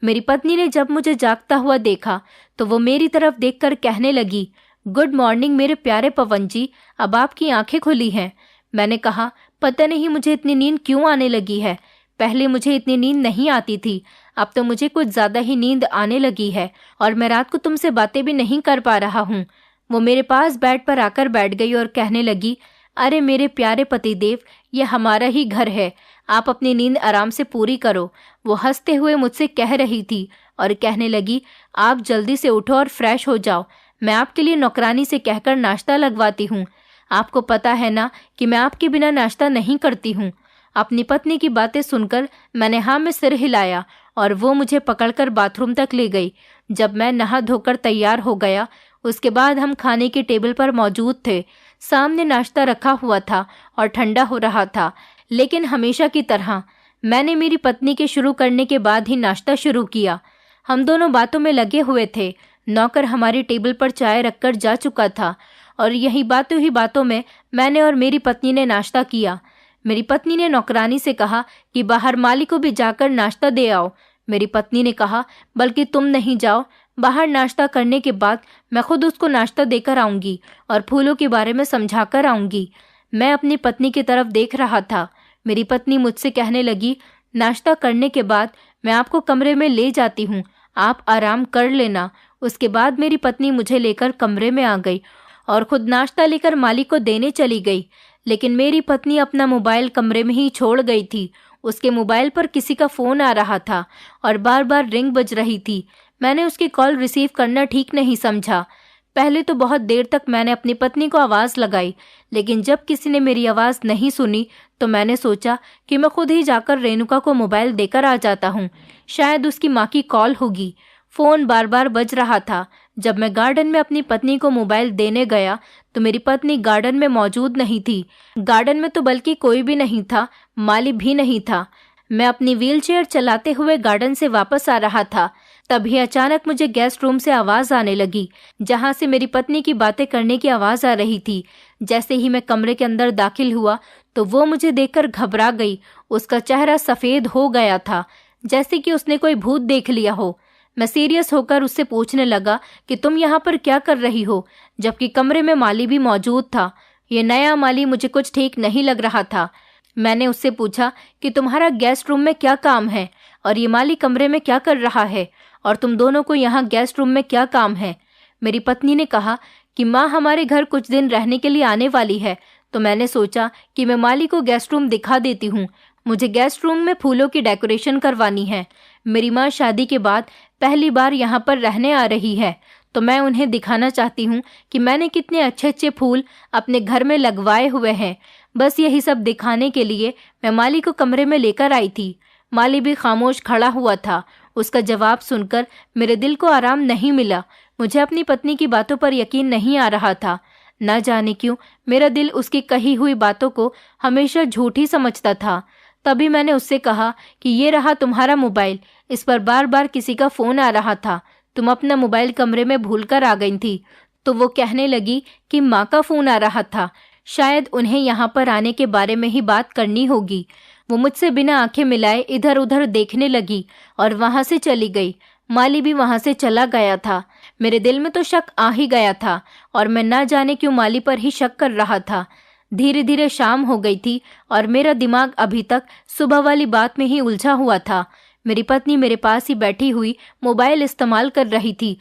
मेरी पत्नी ने जब मुझे जागता हुआ देखा तो वो मेरी तरफ देखकर कहने लगी, गुड मॉर्निंग मेरे प्यारे पवन जी, अब आपकी आंखें खुली हैं। मैंने कहा, पता नहीं मुझे इतनी नींद क्यों आने लगी है। पहले मुझे इतनी नींद नहीं आती थी, अब तो मुझे कुछ ज़्यादा ही नींद आने लगी है और मैं रात को तुमसे बातें भी नहीं कर पा रहा हूँ। वो मेरे पास बेड पर आकर बैठ गई और कहने लगी, अरे मेरे प्यारे पतिदेव, ये हमारा ही घर है, आप अपनी नींद आराम से पूरी करो। वो हंसते हुए मुझसे कह रही थी और कहने लगी, आप जल्दी से उठो और फ्रेश हो जाओ, मैं आपके लिए नौकरानी से कहकर नाश्ता लगवाती हूँ। आपको पता है ना कि मैं आपके बिना नाश्ता नहीं करती हूँ। अपनी पत्नी की बातें सुनकर मैंने हाँ में सिर हिलाया और वो मुझे पकड़कर बाथरूम तक ले गई। जब मैं नहा धोकर तैयार हो गया, उसके बाद हम खाने के टेबल पर मौजूद थे। सामने नाश्ता रखा हुआ था और ठंडा हो रहा था, लेकिन हमेशा की तरह मैंने मेरी पत्नी के शुरू करने के बाद ही नाश्ता शुरू किया। हम दोनों बातों में लगे हुए थे। नौकर हमारी टेबल पर चाय रखकर जा चुका था और यही बातों ही बातों में मैंने और मेरी पत्नी ने नाश्ता किया। मेरी पत्नी ने नौकरानी से कहा कि बाहर माली को भी जाकर नाश्ता दे आओ। मेरी पत्नी ने कहा, बल्कि तुम नहीं जाओ, बाहर नाश्ता करने के बाद मैं खुद उसको नाश्ता देकर आऊंगी और फूलों के बारे में समझा कर आऊंगी। मैं अपनी पत्नी की तरफ देख रहा था। मेरी पत्नी मुझसे कहने लगी, नाश्ता करने के बाद मैं आपको कमरे में ले जाती हूँ, आप आराम कर लेना। उसके बाद मेरी पत्नी मुझे लेकर कमरे में आ गई और खुद नाश्ता लेकर मालिक को देने चली गई। लेकिन मेरी पत्नी अपना मोबाइल कमरे में ही छोड़ गई थी। उसके मोबाइल पर किसी का फ़ोन आ रहा था और बार बार रिंग बज रही थी। मैंने उसकी कॉल रिसीव करना ठीक नहीं समझा। पहले तो बहुत देर तक मैंने अपनी पत्नी को आवाज़ लगाई, लेकिन जब किसी ने मेरी आवाज़ नहीं सुनी तो मैंने सोचा कि मैं खुद ही जाकर रेणुका को मोबाइल देकर आ जाता हूँ, शायद उसकी माँ की कॉल होगी। फ़ोन बार बार बज रहा था। जब मैं गार्डन में अपनी पत्नी को मोबाइल देने गया तो मेरी पत्नी गार्डन में मौजूद नहीं थी। गार्डन में तो बल्कि कोई भी नहीं था, माली भी नहीं था। मैं अपनी व्हीलचेयर चलाते हुए गार्डन से वापस आ रहा था। तभी अचानक मुझे गेस्ट रूम से आवाज़ आने लगी, जहाँ से मेरी पत्नी की बातें करने की आवाज़ आ रही थी। जैसे ही मैं कमरे के अंदर दाखिल हुआ तो वो मुझे देखकर घबरा गई। उसका चेहरा सफ़ेद हो गया था, जैसे कि उसने कोई भूत देख लिया हो। मैं सीरियस होकर उससे पूछने लगा कि तुम यहाँ पर क्या कर रही हो, जबकि कमरे में माली भी मौजूद था। ये नया माली मुझे कुछ ठीक नहीं लग रहा था। मैंने उससे पूछा कि तुम्हारा गेस्ट रूम में क्या काम है और ये माली कमरे में क्या कर रहा है और तुम दोनों को यहाँ गेस्ट रूम में क्या काम है। मेरी पत्नी ने कहा कि माँ हमारे घर कुछ दिन रहने के लिए आने वाली है, तो मैंने सोचा कि मैं माली को गेस्ट रूम दिखा देती हूँ। मुझे गेस्ट रूम में फूलों की डेकोरेशन करवानी है। मेरी माँ शादी के बाद पहली बार यहाँ पर रहने आ रही है, तो मैं उन्हें दिखाना चाहती हूँ कि मैंने कितने अच्छे अच्छे फूल अपने घर में लगवाए हुए हैं। बस यही सब दिखाने के लिए मैं माली को कमरे में लेकर आई थी। माली भी खामोश खड़ा हुआ था। उसका जवाब सुनकर मेरे दिल को आराम नहीं मिला। मुझे अपनी पत्नी की बातों पर यकीन नहीं आ रहा था। न जाने क्यों मेरा दिल उसकी कही हुई बातों को हमेशा झूठी समझता था। तभी मैंने उससे कहा कि ये रहा तुम्हारा मोबाइल, इस पर बार बार किसी का फ़ोन आ रहा था, तुम अपना मोबाइल कमरे में भूलकर आ गई थी। तो वो कहने लगी कि माँ का फ़ोन आ रहा था, शायद उन्हें यहाँ पर आने के बारे में ही बात करनी होगी। वो मुझसे बिना आंखें मिलाए इधर उधर देखने लगी और वहाँ से चली गई। माली भी वहाँ से चला गया था। मेरे दिल में तो शक आ ही गया था और मैं ना जाने क्यों माली पर ही शक कर रहा था। धीरे धीरे शाम हो गई थी और मेरा दिमाग अभी तक सुबह वाली बात में ही उलझा हुआ था। मेरी पत्नी मेरे पास ही बैठी हुई मोबाइल इस्तेमाल कर रही थी।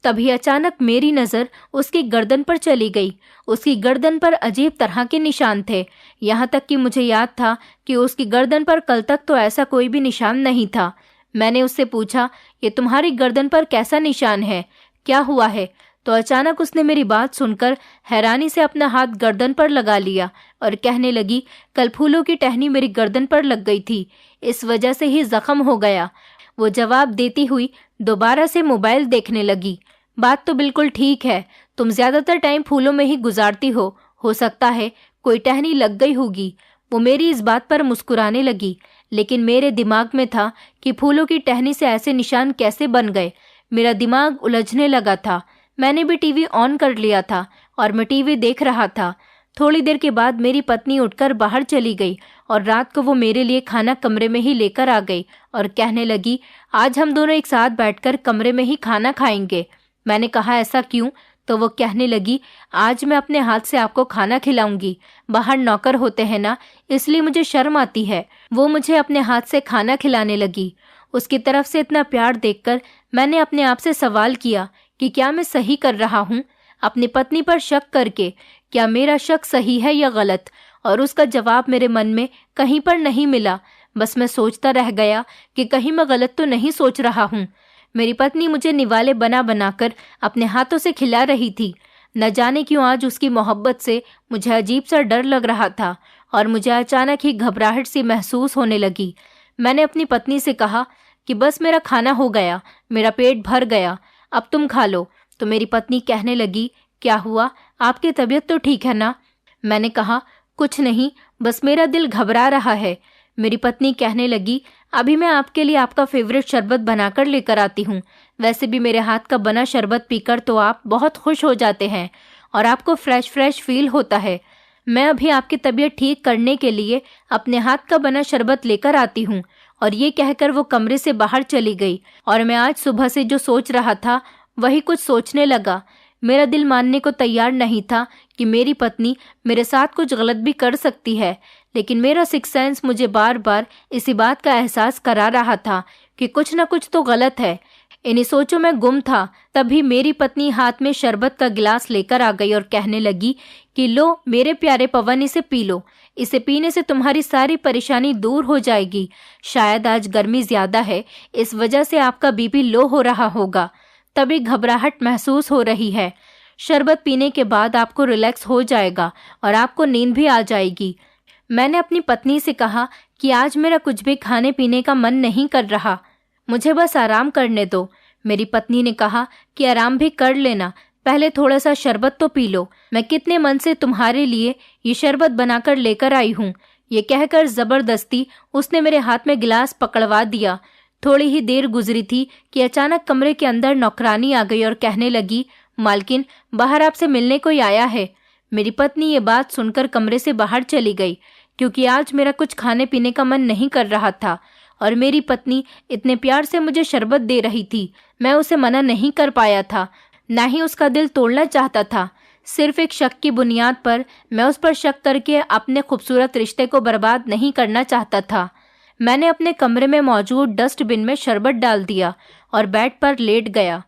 तभी अचानक मेरी नज़र उसकी गर्दन पर चली गई। उसकी गर्दन पर अजीब तरह के निशान थे। यहाँ तक कि मुझे याद था कि उसकी गर्दन पर कल तक तो ऐसा कोई भी निशान नहीं था। मैंने उससे पूछा, ये तुम्हारी गर्दन पर कैसा निशान है, क्या हुआ है? तो अचानक उसने मेरी बात सुनकर हैरानी से अपना हाथ गर्दन पर लगा लिया और कहने लगी, कल फूलों की टहनी मेरी गर्दन पर लग गई थी, इस वजह से ही जख्म हो गया। वो जवाब देती हुई दोबारा से मोबाइल देखने लगी। बात तो बिल्कुल ठीक है, तुम ज्यादातर टाइम फूलों में ही गुजारती हो सकता है कोई टहनी लग गई होगी। वो मेरी इस बात पर मुस्कुराने लगी, लेकिन मेरे दिमाग में था कि फूलों की टहनी से ऐसे निशान कैसे बन गए। मेरा दिमाग उलझने लगा था। मैंने भी टीवी ऑन कर लिया था और मैं टीवी देख रहा था। थोड़ी देर के बाद मेरी पत्नी उठकर बाहर चली गई और रात को वो मेरे लिए खाना कमरे में ही लेकर आ गई और कहने लगी, आज हम दोनों एक साथ बैठकर कमरे में ही खाना खाएंगे। मैंने कहा, ऐसा क्यों? तो वो कहने लगी, आज मैं अपने हाथ से आपको खाना खिलाऊंगी। बाहर नौकर होते हैं ना, इसलिए मुझे शर्म आती है। वो मुझे अपने हाथ से खाना खिलाने लगी। उसकी तरफ से इतना प्यार देखकर मैंने अपने आप से सवाल किया कि क्या मैं सही कर रहा हूँ? अपनी पत्नी पर शक करके क्या मेरा शक सही है या गलत? और उसका जवाब मेरे मन में कहीं पर नहीं मिला। बस मैं सोचता रह गया कि कहीं मैं गलत तो नहीं सोच रहा हूँ। मेरी पत्नी मुझे निवाले बना बनाकर अपने हाथों से खिला रही थी। न जाने क्यों आज उसकी मोहब्बत से मुझे अजीब सा डर लग रहा था और मुझे अचानक ही घबराहट सी महसूस होने लगी। मैंने अपनी पत्नी से कहा कि बस मेरा खाना हो गया, मेरा पेट भर गया, अब तुम खा लो। तो मेरी पत्नी कहने लगी, क्या हुआ, आपकी तबीयत तो ठीक है ना? मैंने कहा, कुछ नहीं, बस मेरा दिल घबरा रहा है। मेरी पत्नी कहने लगी, अभी मैं आपके लिए आपका फेवरेट शरबत बनाकर लेकर आती हूँ। वैसे भी मेरे हाथ का बना शरबत पीकर तो आप बहुत खुश हो जाते हैं और आपको फ्रेश फ्रेश फील होता है। मैं अभी आपकी तबीयत ठीक करने के लिए अपने हाथ का बना शरबत लेकर आती हूँ। और ये कहकर वो कमरे से बाहर चली गई और मैं आज सुबह से जो सोच रहा था वही कुछ सोचने लगा। मेरा दिल मानने को तैयार नहीं था कि मेरी पत्नी मेरे साथ कुछ गलत भी कर सकती है, लेकिन मेरा सिक्स सेंस मुझे बार बार इसी बात का एहसास करा रहा था कि कुछ न कुछ तो गलत है। इन्हीं सोचों में गुम था। तभी मेरी पत्नी हाथ में शरबत का गिलास लेकर आ गई और कहने लगी कि लो मेरे प्यारे पवन, इसे पी लो, इसे पीने से तुम्हारी सारी परेशानी दूर हो जाएगी। शायद आज गर्मी ज्यादा है, इस वजह से आपका बीपी लो हो रहा होगा, तभी घबराहट महसूस हो रही है। शरबत पीने के बाद आपको रिलैक्स हो जाएगा और आपको नींद भी आ जाएगी। मैंने अपनी पत्नी से कहा कि आज मेरा कुछ भी खाने पीने का मन नहीं कर रहा, मुझे बस आराम करने दो। मेरी पत्नी ने कहा कि आराम भी कर लेना, पहले थोड़ा सा शरबत तो पी लो, मैं कितने मन से तुम्हारे लिए ये शरबत बनाकर लेकर आई हूँ। ये कहकर जबरदस्ती उसने मेरे हाथ में गिलास पकड़वा दिया। थोड़ी ही देर गुजरी थी कि अचानक कमरे के अंदर नौकरानी आ गई और कहने लगी, मालकिन, बाहर आपसे मिलने कोई आया है। मेरी पत्नी ये बात सुनकर कमरे से बाहर चली गई, क्योंकि आज मेरा कुछ खाने पीने का मन नहीं कर रहा था और मेरी पत्नी इतने प्यार से मुझे शरबत दे रही थी। मैं उसे मना नहीं कर पाया था, ना ही उसका दिल तोड़ना चाहता था। सिर्फ एक शक की बुनियाद पर मैं उस पर शक करके अपने खूबसूरत रिश्ते को बर्बाद नहीं करना चाहता था। मैंने अपने कमरे में मौजूद डस्टबिन में शरबत डाल दिया और बेड पर लेट गया।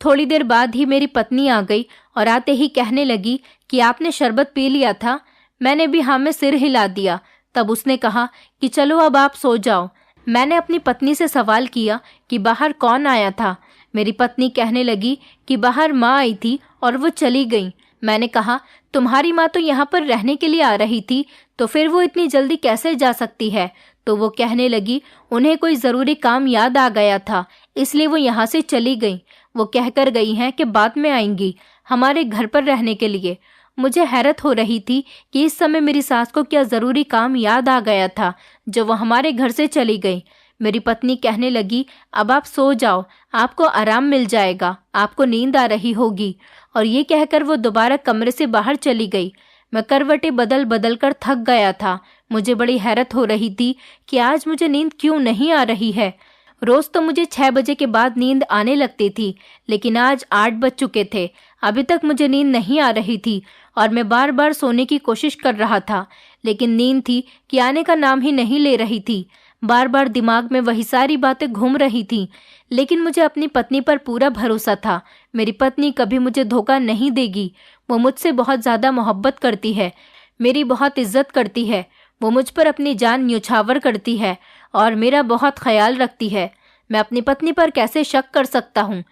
थोड़ी देर बाद ही मेरी पत्नी आ गई और आते ही कहने लगी कि आपने शरबत पी लिया था? मैंने भी हाँ में सिर हिला दिया। तब उसने कहा कि चलो अब आप सो जाओ। मैंने अपनी पत्नी से सवाल किया कि बाहर कौन आया था? मेरी पत्नी कहने लगी कि बाहर माँ आई थी और वो चली गई। मैंने कहा, तुम्हारी माँ तो यहाँ पर रहने के लिए आ रही थी, तो फिर वो इतनी जल्दी कैसे जा सकती है? तो वो कहने लगी, उन्हें कोई ज़रूरी काम याद आ गया था, इसलिए वो यहाँ से चली गई। वो कहकर गई हैं कि बाद में आएंगी हमारे घर पर रहने के लिए। मुझे हैरत हो रही थी कि इस समय मेरी सास को क्या ज़रूरी काम याद आ गया था जो वो हमारे घर से चली गई। मेरी पत्नी कहने लगी, अब आप सो जाओ, आपको आराम मिल जाएगा, आपको नींद आ रही होगी। और ये कहकर वो दोबारा कमरे से बाहर चली गई। मैं करवटें बदल बदल कर थक गया था। मुझे बड़ी हैरत हो रही थी कि आज मुझे नींद क्यों नहीं आ रही है। रोज तो मुझे 6 बजे के बाद नींद आने लगती थी, लेकिन आज 8 बज चुके थे, अभी तक मुझे नींद नहीं आ रही थी और मैं बार बार सोने की कोशिश कर रहा था, लेकिन नींद थी कि आने का नाम ही नहीं ले रही थी। बार बार दिमाग में वही सारी बातें घूम रही थी, लेकिन मुझे अपनी पत्नी पर पूरा भरोसा था। मेरी पत्नी कभी मुझे धोखा नहीं देगी। वो मुझसे बहुत ज़्यादा मोहब्बत करती है, मेरी बहुत इज्जत करती है। वो मुझ पर अपनी जान न्योछावर करती है और मेरा बहुत ख्याल रखती है। मैं अपनी पत्नी पर कैसे शक कर सकता हूँ?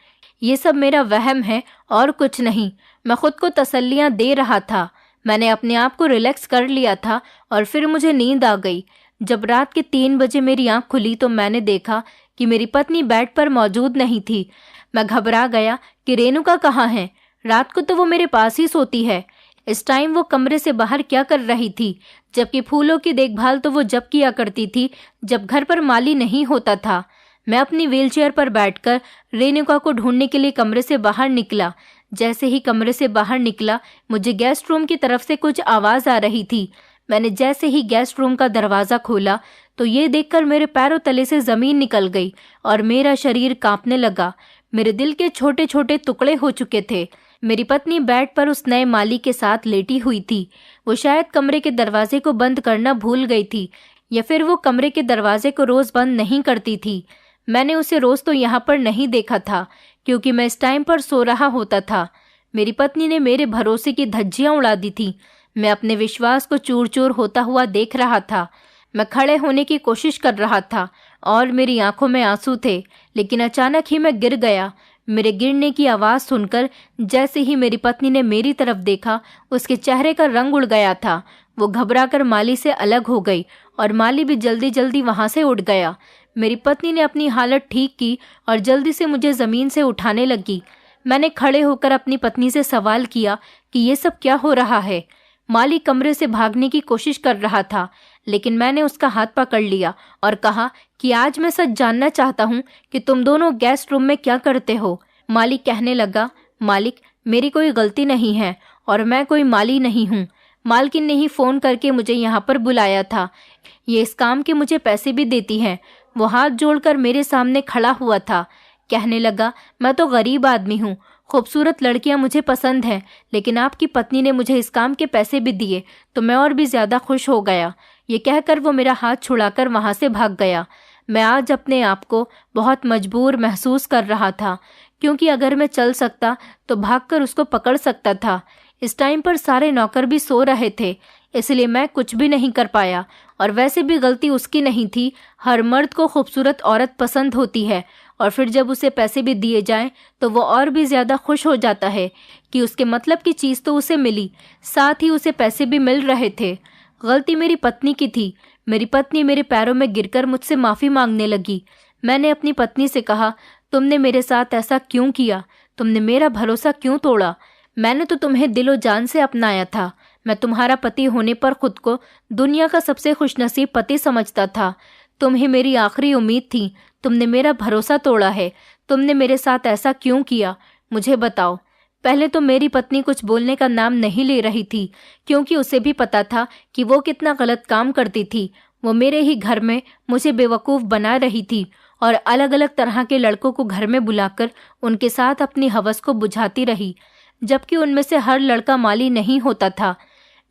ये सब मेरा वहम है और कुछ नहीं। मैं खुद को तसल्लियाँ दे रहा था। मैंने अपने आप को रिलैक्स कर लिया था और फिर मुझे नींद आ गई। जब रात के 3 बजे मेरी आंख खुली तो मैंने देखा कि मेरी पत्नी बेड पर मौजूद नहीं थी। मैं घबरा गया कि रेणुका कहाँ है। रात को तो वो मेरे पास ही सोती है। इस टाइम वो कमरे से बाहर क्या कर रही थी, जबकि फूलों की देखभाल तो वो जब किया करती थी जब घर पर माली नहीं होता था। मैं अपनी व्हीलचेयर पर बैठकर रेणुका को ढूंढने के लिए कमरे से बाहर निकला। जैसे ही कमरे से बाहर निकला, मुझे गेस्ट रूम की तरफ से कुछ आवाज आ रही थी। मैंने जैसे ही गेस्ट रूम का दरवाजा खोला तो ये देखकर मेरे पैरों तले से जमीन निकल गई और मेरा शरीर कांपने लगा। मेरे दिल के छोटे छोटे टुकड़े हो चुके थे। मेरी पत्नी बेड पर उस नए माली के साथ लेटी हुई थी। वो शायद कमरे के दरवाजे को बंद करना भूल गई थी, या फिर वो कमरे के दरवाजे को रोज बंद नहीं करती थी। मैंने उसे रोज तो यहाँ पर नहीं देखा था, क्योंकि मैं इस टाइम पर सो रहा होता था। मेरी पत्नी ने मेरे भरोसे की धज्जियां उड़ा दी थी। मैं अपने विश्वास को चूर चूर होता हुआ देख रहा था। मैं खड़े होने की कोशिश कर रहा था और मेरी आंखों में आंसू थे, लेकिन अचानक ही मैं गिर गया। मेरे गिरने की आवाज़ सुनकर जैसे ही मेरी पत्नी ने मेरी तरफ देखा, उसके चेहरे का रंग उड़ गया था। वो घबराकर माली से अलग हो गई और माली भी जल्दी जल्दी वहाँ से उठ गया। मेरी पत्नी ने अपनी हालत ठीक की और जल्दी से मुझे ज़मीन से उठाने लगी। मैंने खड़े होकर अपनी पत्नी से सवाल किया कि ये सब क्या हो रहा है। माली कमरे से भागने की कोशिश कर रहा था, लेकिन मैंने उसका हाथ पकड़ लिया और कहा कि आज मैं सच जानना चाहता हूँ कि तुम दोनों गेस्ट रूम में क्या करते हो। माली कहने लगा, मालिक, मेरी कोई गलती नहीं है और मैं कोई माली नहीं हूँ। मालकिन ने ही फ़ोन करके मुझे यहाँ पर बुलाया था। ये इस काम के मुझे पैसे भी देती है। वो हाथ जोड़कर मेरे सामने खड़ा हुआ था। कहने लगा, मैं तो गरीब आदमी हूँ, खूबसूरत लड़कियां मुझे पसंद हैं, लेकिन आपकी पत्नी ने मुझे इस काम के पैसे भी दिए तो मैं और भी ज़्यादा खुश हो गया। ये कहकर वो मेरा हाथ छुड़ाकर वहाँ से भाग गया। मैं आज अपने आप को बहुत मजबूर महसूस कर रहा था, क्योंकि अगर मैं चल सकता तो भागकर उसको पकड़ सकता था। इस टाइम पर सारे नौकर भी सो रहे थे, इसलिए मैं कुछ भी नहीं कर पाया। और वैसे भी गलती उसकी नहीं थी। हर मर्द को खूबसूरत औरत पसंद होती है और फिर जब उसे पैसे भी दिए जाएं तो वो और भी ज़्यादा खुश हो जाता है कि उसके मतलब की चीज़ तो उसे मिली, साथ ही उसे पैसे भी मिल रहे थे। गलती मेरी पत्नी की थी। मेरी पत्नी मेरे पैरों में गिरकर मुझसे माफ़ी मांगने लगी। मैंने अपनी पत्नी से कहा, तुमने मेरे साथ ऐसा क्यों किया? तुमने मेरा भरोसा क्यों तोड़ा? मैंने तो तुम्हें दिलो जान से अपनाया था। मैं तुम्हारा पति होने पर खुद को दुनिया का सबसे खुशनसीब पति समझता था। तुम ही मेरी आखिरी उम्मीद थी। तुमने मेरा भरोसा तोड़ा है। तुमने मेरे साथ ऐसा क्यों किया? मुझे बताओ। पहले तो मेरी पत्नी कुछ बोलने का नाम नहीं ले रही थी, क्योंकि उसे भी पता था कि वो कितना गलत काम करती थी। वो मेरे ही घर में मुझे बेवकूफ़ बना रही थी और अलग अलग तरह के लड़कों को घर में बुलाकर उनके साथ अपनी हवस को बुझाती रही, जबकि उनमें से हर लड़का माली नहीं होता था।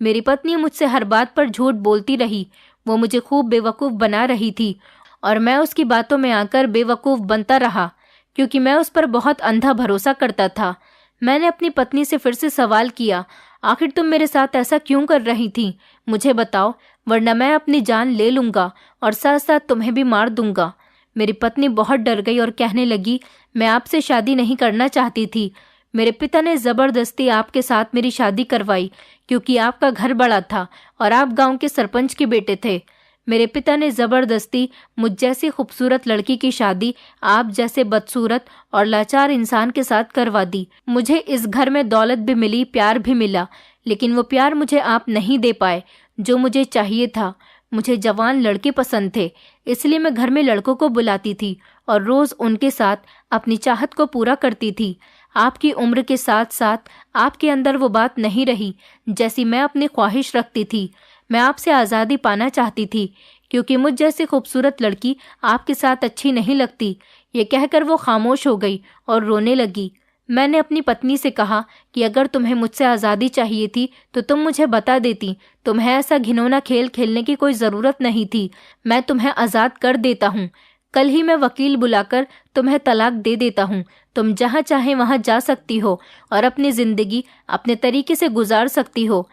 मेरी पत्नी मुझसे हर बात पर झूठ बोलती रही। वो मुझे खूब बेवकूफ़ बना रही थी और मैं उसकी बातों में आकर बेवकूफ़ बनता रहा, क्योंकि मैं उस पर बहुत अंधा भरोसा करता था। मैंने अपनी पत्नी से फिर से सवाल किया, आखिर तुम मेरे साथ ऐसा क्यों कर रही थी? मुझे बताओ, वरना मैं अपनी जान ले लूँगा और साथ साथ तुम्हें भी मार दूँगा। मेरी पत्नी बहुत डर गई और कहने लगी, मैं आपसे शादी नहीं करना चाहती थी। मेरे पिता ने ज़बरदस्ती आपके साथ मेरी शादी करवाई, क्योंकि आपका घर बड़ा था और आप गांव के सरपंच के बेटे थे। मेरे पिता ने ज़बरदस्ती मुझ जैसी खूबसूरत लड़की की शादी आप जैसे बदसूरत और लाचार इंसान के साथ करवा दी। मुझे इस घर में दौलत भी मिली, प्यार भी मिला, लेकिन वो प्यार मुझे आप नहीं दे पाए जो मुझे चाहिए था। मुझे जवान लड़के पसंद थे, इसलिए मैं घर में लड़कों को बुलाती थी और रोज़ उनके साथ अपनी चाहत को पूरा करती थी। आपकी उम्र के साथ साथ आपके अंदर वो बात नहीं रही जैसी मैं अपनी ख्वाहिश रखती थी। मैं आपसे आज़ादी पाना चाहती थी, क्योंकि मुझ जैसी खूबसूरत लड़की आपके साथ अच्छी नहीं लगती। ये कहकर वो खामोश हो गई और रोने लगी। मैंने अपनी पत्नी से कहा कि अगर तुम्हें मुझसे आज़ादी चाहिए थी तो तुम मुझे बता देती। तुम्हें ऐसा घिनौना खेल खेलने की कोई ज़रूरत नहीं थी। मैं तुम्हें आज़ाद कर देता हूँ। कल ही मैं वकील बुलाकर तुम्हें तलाक दे देता हूँ। तुम जहाँ चाहे वहाँ जा सकती हो और अपनी ज़िंदगी अपने तरीके से गुजार सकती हो।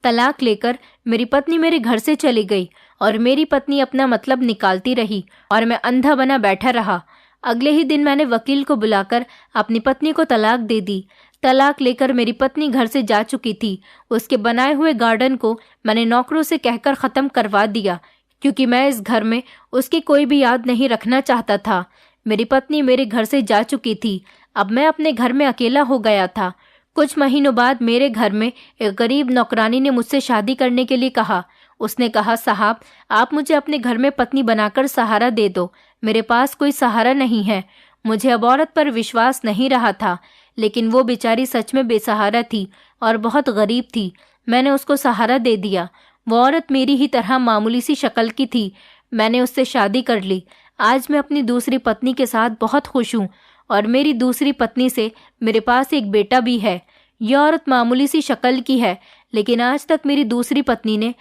तलाक लेकर मेरी पत्नी मेरे घर से चली गई और मेरी पत्नी अपना मतलब निकालती रही और मैं अंधा बना बैठा रहा। अगले ही दिन मैंने वकील को बुलाकर अपनी पत्नी को तलाक दे दी। तलाक लेकर मेरी पत्नी घर से जा चुकी थी। उसके बनाए हुए गार्डन को मैंने नौकरों से कहकर ख़त्म करवा दिया, क्योंकि मैं इस घर में उसकी कोई भी याद नहीं रखना चाहता था। मेरी पत्नी मेरे घर से जा चुकी थी। अब मैं अपने घर में अकेला हो गया था। कुछ महीनों बाद मेरे घर में एक गरीब नौकरानी ने मुझसे शादी करने के लिए कहा। उसने कहा, साहब, आप मुझे अपने घर में पत्नी बनाकर सहारा दे दो। मेरे पास कोई सहारा नहीं है। मुझे अब औरत पर विश्वास नहीं रहा था, लेकिन वो बेचारी सच में बेसहारा थी और बहुत गरीब थी। मैंने उसको सहारा दे दिया। वो औरत मेरी ही तरह मामूली सी शक्ल की थी। मैंने उससे शादी कर ली। आज मैं अपनी दूसरी पत्नी के साथ बहुत खुश हूँ और मेरी दूसरी पत्नी से मेरे पास एक बेटा भी है। यह औरत मामूली सी शक्ल की है, लेकिन आज तक मेरी दूसरी पत्नी ने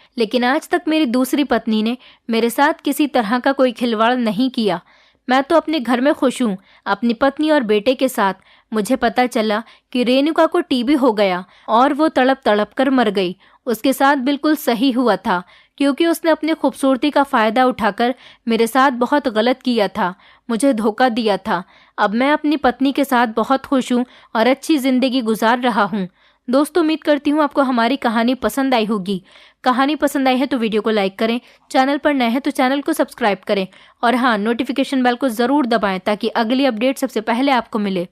मेरे साथ किसी तरह का कोई खिलवाड़ नहीं किया। मैं तो अपने घर में खुश हूँ, अपनी पत्नी और बेटे के साथ। मुझे पता चला कि रेणुका को टीबी हो गया और वो तड़प तड़प कर मर गई। उसके साथ बिल्कुल सही हुआ था, क्योंकि उसने अपनी खूबसूरती का फ़ायदा उठाकर मेरे साथ बहुत गलत किया था, मुझे धोखा दिया था। अब मैं अपनी पत्नी के साथ बहुत खुश हूँ और अच्छी ज़िंदगी गुजार रहा हूँ। दोस्तों, उम्मीद करती हूँ आपको हमारी कहानी पसंद आई होगी। कहानी पसंद आई है तो वीडियो को लाइक करें, चैनल पर नए हैं तो चैनल को सब्सक्राइब करें और हाँ, नोटिफिकेशन बेल को ज़रूर दबाएं ताकि अगली अपडेट सबसे पहले आपको मिले।